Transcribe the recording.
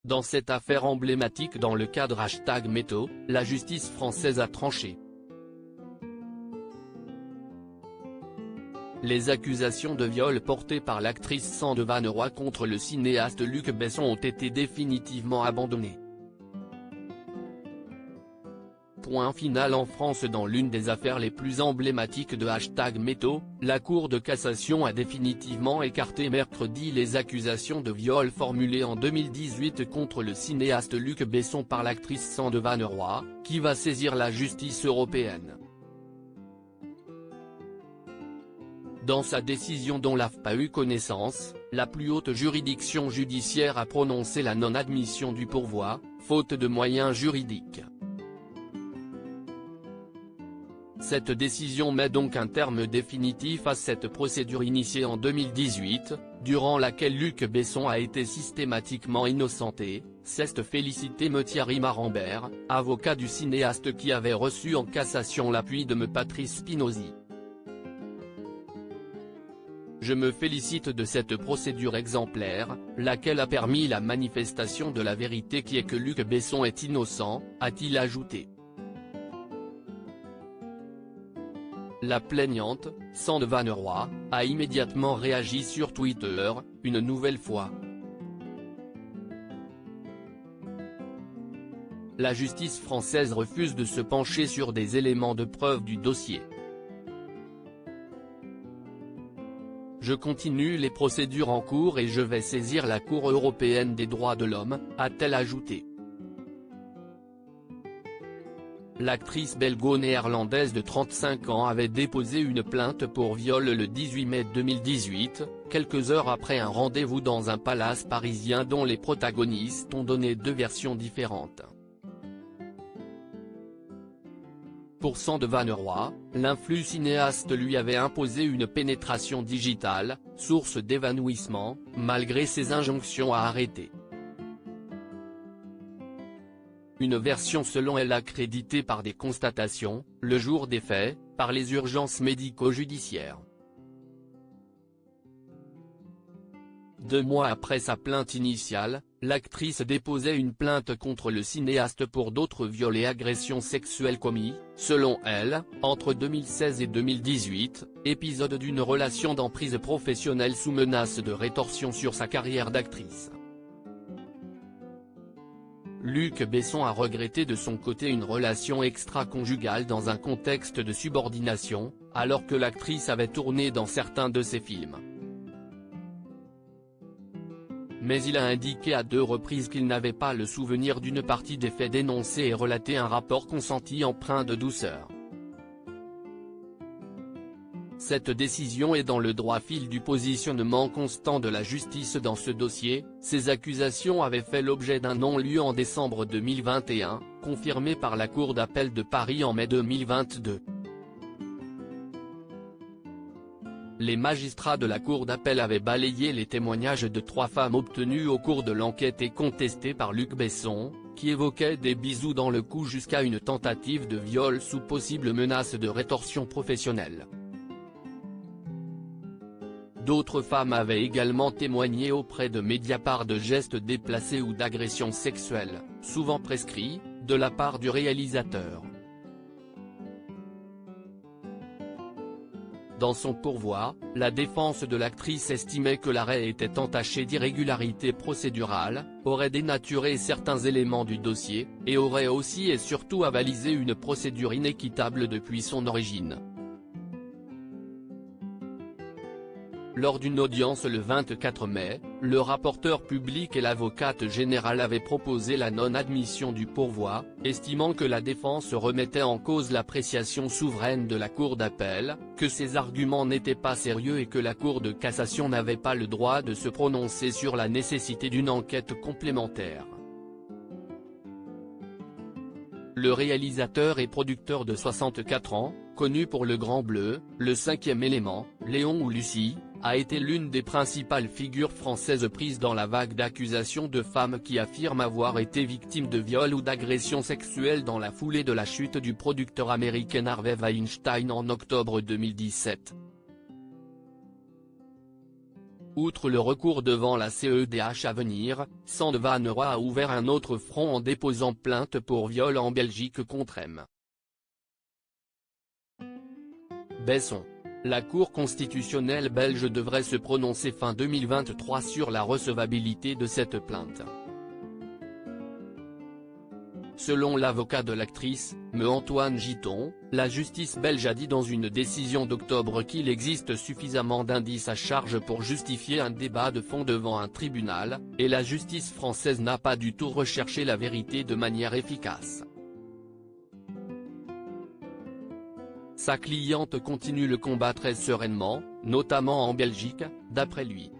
Dans cette affaire emblématique dans le cadre #MeToo, la justice française a tranché. Les accusations de viol portées par l'actrice Sande Vanneroy contre le cinéaste Luc Besson ont été définitivement abandonnées. Point final en France. Dans l'une des affaires les plus emblématiques de #MeToo, la Cour de cassation a définitivement écarté mercredi les accusations de viol formulées en 2018 contre le cinéaste Luc Besson par l'actrice Sande Vanneroy, qui va saisir la justice européenne. Dans sa décision dont l'AFP a eu connaissance, la plus haute juridiction judiciaire a prononcé la non-admission du pourvoi, faute de moyens juridiques. Cette décision met donc un terme définitif à cette procédure initiée en 2018, durant laquelle Luc Besson a été systématiquement innocenté, s'est félicité Thierry Marambert, avocat du cinéaste qui avait reçu en cassation l'appui de Patrice Spinozzi. Je me félicite de cette procédure exemplaire, laquelle a permis la manifestation de la vérité qui est que Luc Besson est innocent, a-t-il ajouté. La plaignante, Sande Vanneroy, a immédiatement réagi sur Twitter, une nouvelle fois. La justice française refuse de se pencher sur des éléments de preuve du dossier. Je continue les procédures en cours et je vais saisir la Cour européenne des droits de l'homme, a-t-elle ajouté. L'actrice belgo-néerlandaise de 35 ans avait déposé une plainte pour viol le 18 mai 2018, quelques heures après un rendez-vous dans un palace parisien dont les protagonistes ont donné deux versions différentes. Pour Sande Vanneroy, l'influ cinéaste lui avait imposé une pénétration digitale, source d'évanouissement, malgré ses injonctions à arrêter. Une version selon elle accréditée par des constatations, le jour des faits, par les urgences médico-judiciaires. 2 mois après sa plainte initiale, l'actrice déposait une plainte contre le cinéaste pour d'autres viols et agressions sexuelles commis, selon elle, entre 2016 et 2018, épisode d'une relation d'emprise professionnelle sous menace de rétorsion sur sa carrière d'actrice. Luc Besson a regretté de son côté une relation extra-conjugale dans un contexte de subordination, alors que l'actrice avait tourné dans certains de ses films. Mais il a indiqué à 2 reprises qu'il n'avait pas le souvenir d'une partie des faits dénoncés et relaté un rapport consenti empreint de douceur. Cette décision est dans le droit fil du positionnement constant de la justice dans ce dossier. Ces accusations avaient fait l'objet d'un non-lieu en décembre 2021, confirmé par la Cour d'appel de Paris en mai 2022. Les magistrats de la Cour d'appel avaient balayé les témoignages de 3 femmes obtenus au cours de l'enquête et contestés par Luc Besson, qui évoquaient des bisous dans le cou jusqu'à une tentative de viol sous possible menace de rétorsion professionnelle. D'autres femmes avaient également témoigné auprès de Mediapart de gestes déplacés ou d'agressions sexuelles, souvent prescrits, de la part du réalisateur. Dans son pourvoi, la défense de l'actrice estimait que l'arrêt était entaché d'irrégularités procédurales, aurait dénaturé certains éléments du dossier, et aurait aussi et surtout avalisé une procédure inéquitable depuis son origine. Lors d'une audience le 24 mai, le rapporteur public et l'avocate générale avaient proposé la non-admission du pourvoi, estimant que la défense remettait en cause l'appréciation souveraine de la Cour d'appel, que ces arguments n'étaient pas sérieux et que la Cour de cassation n'avait pas le droit de se prononcer sur la nécessité d'une enquête complémentaire. Le réalisateur et producteur de 64 ans, connu pour Le Grand Bleu, Le Cinquième Élément, Léon ou Lucie, a été l'une des principales figures françaises prises dans la vague d'accusations de femmes qui affirment avoir été victimes de viols ou d'agressions sexuelles dans la foulée de la chute du producteur américain Harvey Weinstein en octobre 2017. Outre le recours devant la CEDH à venir, Sandva Neroy a ouvert un autre front en déposant plainte pour viol en Belgique contre M. Besson. La Cour constitutionnelle belge devrait se prononcer fin 2023 sur la recevabilité de cette plainte. Selon l'avocat de l'actrice, Me Antoine Giton, la justice belge a dit dans une décision d'octobre qu'il existe suffisamment d'indices à charge pour justifier un débat de fond devant un tribunal, et la justice française n'a pas du tout recherché la vérité de manière efficace. Sa cliente continue le combat très sereinement, notamment en Belgique, d'après lui.